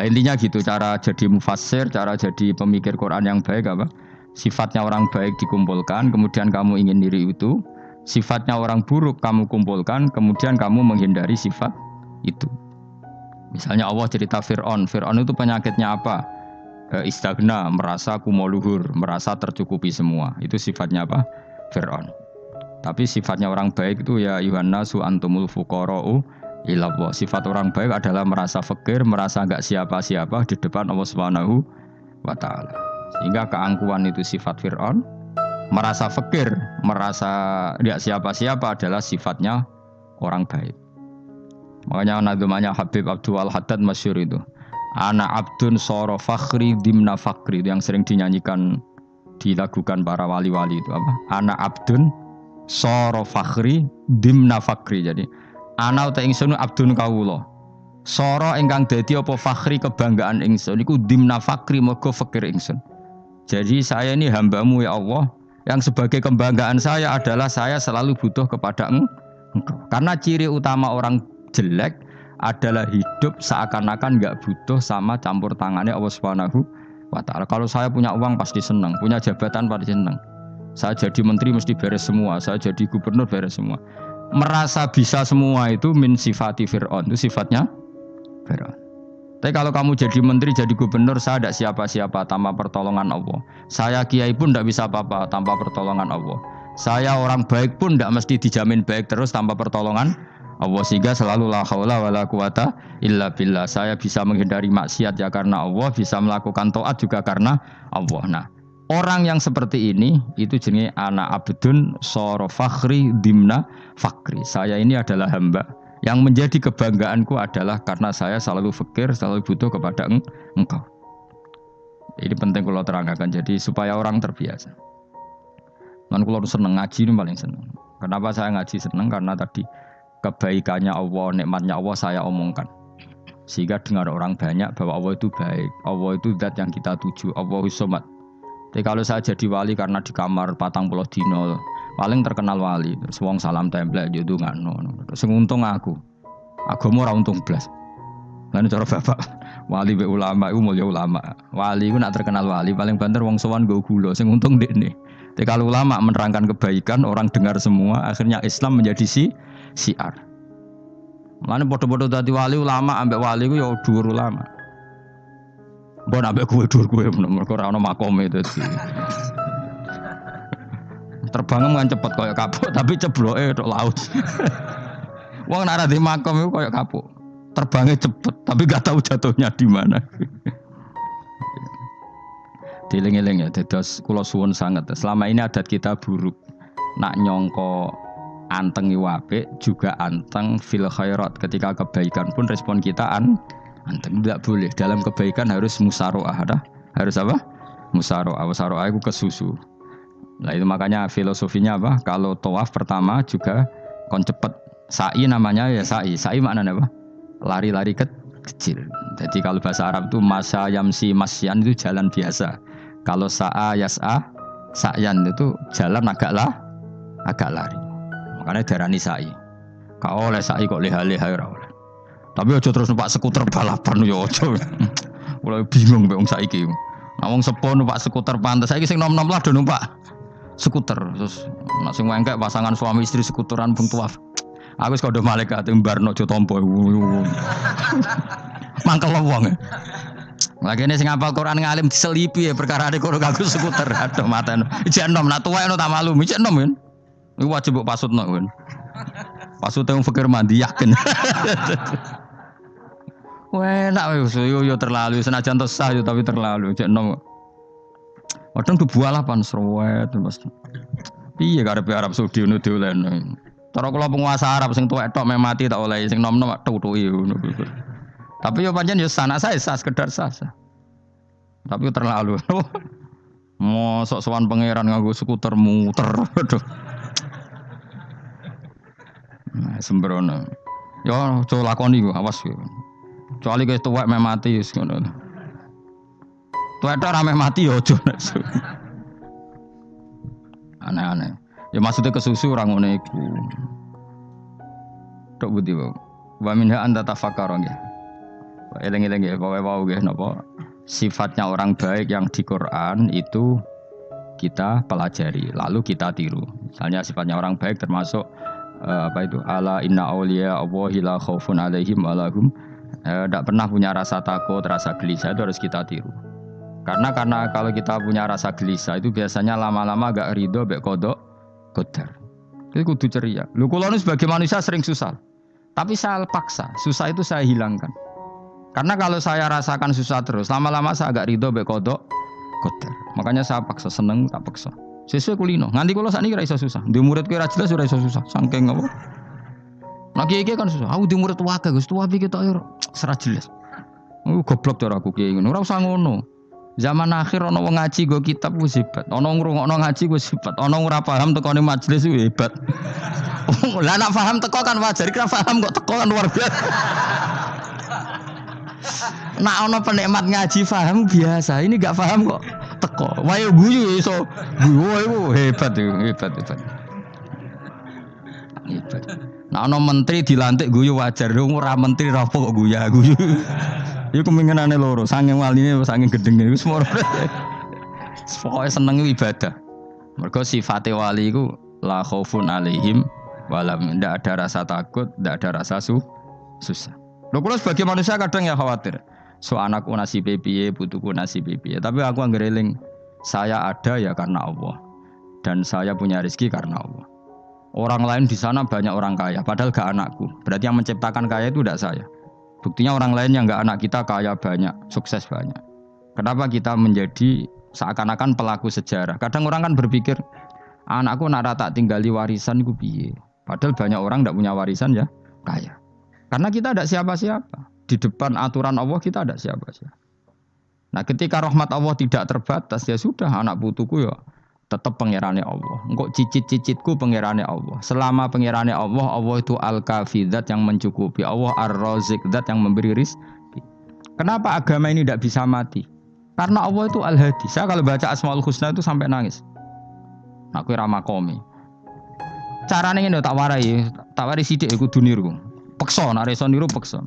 intinya gitu cara jadi mufassir, cara jadi pemikir Quran yang baik apa? Sifatnya orang baik dikumpulkan, kemudian kamu ingin diri itu. Sifatnya orang buruk kamu kumpulkan, kemudian kamu menghindari sifat itu. Misalnya Allah cerita Fir'aun. Fir'aun itu penyakitnya apa? Istagna, merasa kumoluhur, merasa tercukupi semua. Itu sifatnya apa? Fir'aun. Tapi sifatnya orang baik itu ya Yuhannasu antumul fuqara'u ilallah. Sifat orang baik adalah merasa fakir, merasa enggak siapa-siapa di depan Allah Subhanahu wa taala. Sehingga keangkuhan itu sifat Fir'aun, merasa fakir, merasa enggak siapa-siapa adalah sifatnya orang baik. Makanya nadumanya Habib Abdul Haddad masyhur itu. Ana abdun soro fakhri dimna fakri, itu yang sering dinyanyikan dilagukan para wali-wali itu apa? Ana abdun soro fakhri dimna fakri. Jadi ana uta ingsun abdun kawula. Soro ingkang dadi apa fakhri kebanggaan ingsun iku dimna fakri mergo fakir ingsun. Jadi saya ini hambamu ya Allah, yang sebagai kebanggaan saya adalah saya selalu butuh kepada Engkau. Karena ciri utama orang jelek adalah hidup seakan-akan enggak butuh sama campur tangannya Allah Subhanahu wa taala. Kalau saya punya uang pasti senang, punya jabatan pasti senang. Saya jadi menteri mesti beres semua, saya jadi gubernur beres semua. Merasa bisa semua itu min sifati Fir'aun, itu sifatnya Fir'aun. Tapi kalau kamu jadi menteri, jadi gubernur, saya tidak siapa-siapa tanpa pertolongan Allah. Saya kiai pun tidak bisa apa-apa tanpa pertolongan Allah. Saya orang baik pun tidak mesti dijamin baik terus tanpa pertolongan Allah. Sehingga selalu la haula wala quwata illa billah. Saya bisa menghindari maksiat ya karena Allah, bisa melakukan taat juga karena Allah. Nah, orang yang seperti ini itu jenis ana abdun soro fakhri dimna fakri. Saya ini adalah hamba yang menjadi kebanggaanku adalah karena saya selalu fakir, selalu butuh kepada Engkau. Ini penting kalau terangkan, jadi supaya orang terbiasa. Man kalau seneng ngaji ini paling seneng. Kenapa saya ngaji seneng? Karena tadi kebaikannya Allah, nikmatnya Allah saya omongkan. Sehingga dengar orang banyak bahwa Allah itu baik, Allah itu zat yang kita tuju, Allahus Somad. Tapi kalau saya jadi wali karena di kamar 40 dino, paling terkenal wali, terus wong salam template yo ndongakno. Sing untung aku. Agama ora untung blas. Lan cara bapak wali be ulama iku mulya ulama. Wali iku nak terkenal wali paling banter wong sowan nggo gula, sing untung ndekne. Tapi kalau ulama menerangkan kebaikan, orang dengar semua, akhirnya Islam menjadi siar. Mulane padha-padha dadi wali ulama ambek wali ku ya dhuwur ulama. Mbok ambek kowe dhuwur kowe mergo ora ono makome dadi. Terbang kan cepet koyo kapuk tapi cebloke tok laut. Wong nek ora di makom iku koyo kapuk. Terbangnya cepet tapi gak tahu jatuhnya di mana. Dieling-eling ya, dados kula suwun sanget. Selama ini adat kita buruk. Nak nyongko anteng apik juga anteng fil khairat. Ketika kebaikan pun respon kita anteng, tidak boleh. Dalam kebaikan harus musaroah, harus apa? Musaroah. Musaroah itu kesusu. Nah itu makanya filosofinya apa? Kalau tawaf pertama juga kon cepet. Sa'i namanya ya sa'i. Sa'i maknanya apa? Lari-lari kecil. Jadi kalau bahasa Arab itu masa yamsi masyan itu jalan biasa. Kalau sa'a yas'a sa'yan itu jalan agak lari. Makanya darani sa'i. Kau oleh sa'i kok leha-leha ora oleh. Tapi aja terus numpak skuter balapan yo aja. Mulai bingung mbek wong saiki. Nah wong sepo numpak skuter pantes saiki sing nom-nom lah do numpak skuter. Terus nek sing wengkek pasangan suami istri skuteran pun tuaf. Aku wis kodho malaikat mbarno aja tampa. Mangkel wong. Lagi ini sing hafal Quran ngalim diselipi ya perkara ade kono kanggo skuter. Aduh maten. Ijek nom nak tuwekno tak malu. Ijek nom kan. Iku wajib mbok pasutno kan. Pasute wong fikir mandi yakin. Enak wis yo terlalu senajan to sah yo tapi terlalu ijek nom. Kadang dibualah pan sruwet Mas. Piye karepe Arab Saudi ngono diolehno. Cara kula penguasa Arab sing tuwek tok meh mati tak oleh sing nom-nom tutuki ngono. Tapi yo pancen yo sana saya sah sekedar sah. Tapi terlalu. Mosok sowan pangeran nganggo skuter muter. Aduh. Nah, sembrono. Yo aja lakoni yo awas yo. Kecuali guys tuwek meh mati wis ngono. Tuwek tok ora meh mati yo aja. Aneh-aneh. Ya maksudnya kesusu orang ngono iku. Tok budi wae. Wa minha anta tafakkara nggih. Eleng-eleng ya, bawa nggih napa? Sifatnya orang baik yang di Quran itu kita pelajari, lalu kita tiru. Misalnya sifatnya orang baik termasuk apa itu? Ala inna auliya Allahi la khaufun alaihim wa lahum tidak pernah punya rasa takut, rasa gelisah, itu harus kita tiru. Karena kalau kita punya rasa gelisah itu biasanya lama-lama agak ridho, mbek kodok, qadar. Itu kudu ceria. Lu kula nu sebagai manusia sering susah. Tapi saya paksa, susah itu saya hilangkan. Karena kalau saya rasakan susah terus, lama-lama saya agak ridho, mbek kodok, qadar. Makanya saya paksa, seneng tak paksa. Sesuai kulino. Nganti kula sakniki ora iso susah. Di murid kowe ora jelas ora iso susah. Saking apa? Nah kiai kan susah. Aku di murid wae Gus, tuwa iki ketok ora jelas. Goblok cara aku kiai ngono. Ora usah ngono. Zaman akhir ana wong ngaji go kitab wis hebat. Ana ngrungokno ngaji wis hebat. Ana ora paham tekone majelis wis hebat. Lah nek paham teko kan wajar, kira paham kok teko kan luar biasa. Nek ana penikmat ngaji paham biasa, ini enggak paham kok teko. Wae guyu iso. Guyu hebat. Hebat. Nek ana menteri dilantik guyu wajar, ora menteri rapo kok guyu. Iku kemungkinane loro, saking waline saking gedenge wis moro. Pokoke seneng ibadah. Mergo sifate wali iku la khaufun alaihim walam, ndak ada rasa takut, ndak ada rasa susah. Lho kula sebagai manusia kadang ya khawatir. So anakku nasibe piye, putuku nasibe piye. Tapi aku anggereling saya ada ya karena Allah. Dan saya punya rezeki karena Allah. Orang lain di sana banyak orang kaya, padahal gak anakku. Berarti yang menciptakan kaya itu tidak saya. Buktinya orang lain yang gak anak kita kaya banyak, sukses banyak. Kenapa kita menjadi seakan-akan pelaku sejarah? Kadang orang kan berpikir, anakku nak tak tinggali warisan, gue piye. Padahal banyak orang tidak punya warisan ya, kaya. Karena kita tidak siapa-siapa. Di depan aturan Allah kita tidak siapa-siapa. Nah ketika rahmat Allah tidak terbatas, ya sudah anak putuku ya tetap pangerannya Allah. Engkau cicit-cicitku pangerannya Allah. Selama pangerannya Allah, Allah itu al-kafi, zat yang mencukupi. Allah ar-razik, zat yang memberi rizki. Kenapa agama ini tidak bisa mati? Karena Allah itu al-hadi. Saya kalau baca Asmaul Husna itu sampai nangis. Aku ramakomi. Caranya ini tak warai sidik aku duniru. Pekso, nareson niru pekso.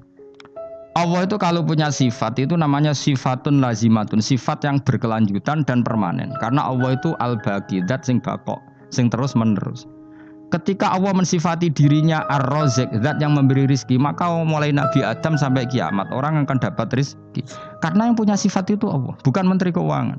Allah itu kalau punya sifat itu namanya sifatun lazimatun, sifat yang berkelanjutan dan permanen. Karena Allah itu al-baqi, zat sing bakok, sing terus menerus. Ketika Allah mensifati dirinya ar-razik, zat yang memberi rizki, maka mulai Nabi Adam sampai kiamat orang akan dapat rizki. Karena yang punya sifat itu Allah, bukan Menteri Keuangan.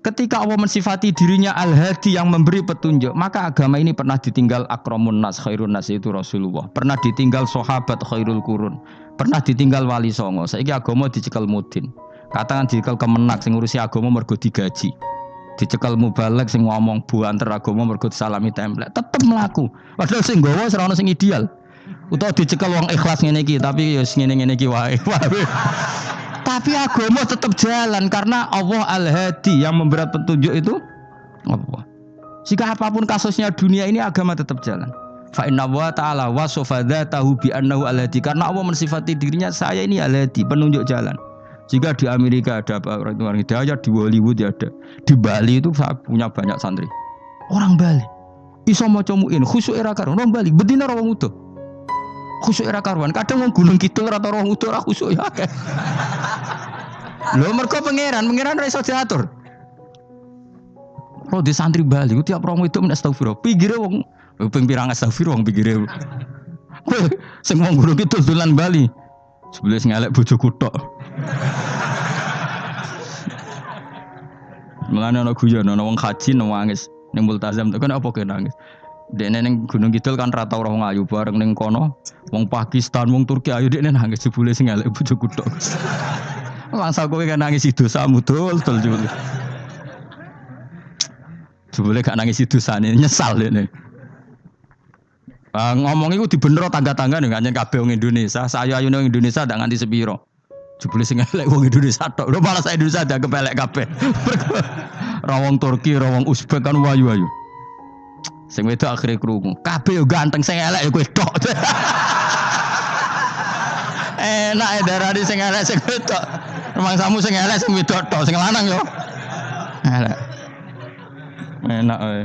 Ketika Allah mensifati dirinya al-hadi yang memberi petunjuk, maka agama ini pernah ditinggal akramun nas, khairun nas itu Rasulullah. Pernah ditinggal sahabat khairul qurun. Pernah ditinggal wali songo. Saiki agama dicekel mudin. Katakan dicekel kemenak sing ngurusi agama mergo digaji. Dicekel mubalek sing ngomong buanter agama mergo disalami template. Tetep mlaku. Padahal sing nggawa ora ono sing ideal. Utawa dicekel wong ikhlas ngene iki, tapi ya ngene-ngene iki wae. Tapi agama tetap jalan karena Allah al-hadi yang memberi petunjuk itu Allah. Jika apapun kasusnya dunia ini agama tetap jalan. Fa inna wa ta'ala wasafa dzatahu bi annahu al-hadi, karena Allah mensifati dirinya saya ini al-hadi, penunjuk jalan. Jika di Amerika ada orang hidayah, di Hollywood ada, di Bali itu saya punya banyak santri. Orang Bali iso maca muin khusyuk era karo orang Bali bedina ora wong utuh. Khusyuk era karuan, kadang wong Gunung Kidul ora roh utuh ora khusyuk ya akeh. Lho mergo pangeran ora iso diatur. Kalau di santri Bali ku tiap rong itu men astagfirullah. Pinggire wong ping pirang astagfirullah wong pinggire. Kowe sing wong Gunung Kidul dolan Bali. Sebelum ngelek bojoku tok. Mulane ana guyon ana wong haji nangis ning multazam tekan apa ke nangis. Dekne ning Gunung Kidul kan rata ora wong ayu bareng ning kono, wong Pakistan, wong Turki ayu dekne nangis jebule sing elek bojoku tok. Mangsa kowe kan nangis dosamu dol jebule. Jebule gak nangis dosane, nyesal dekne. Ngomong iku dibenero tangga-tangga ning kanjen kabeh wong Indonesia, sayu-ayune wong Indonesia ndak nganti sepiro. Jebule sing elek wong Indonesia tok. Lho malah sak Indonesia dianggap elek kabeh. Ra wong Turki, ra wong Uzbek kan wayu-wayu. Sing wedok akhire krungu. Kabeh yo ganteng sing elek yo kowe tok. Enak e darani sing elek sing wedok. Rumangsamu sing elek sing wedok tok, sing lanang yo. Elek. Enak ae.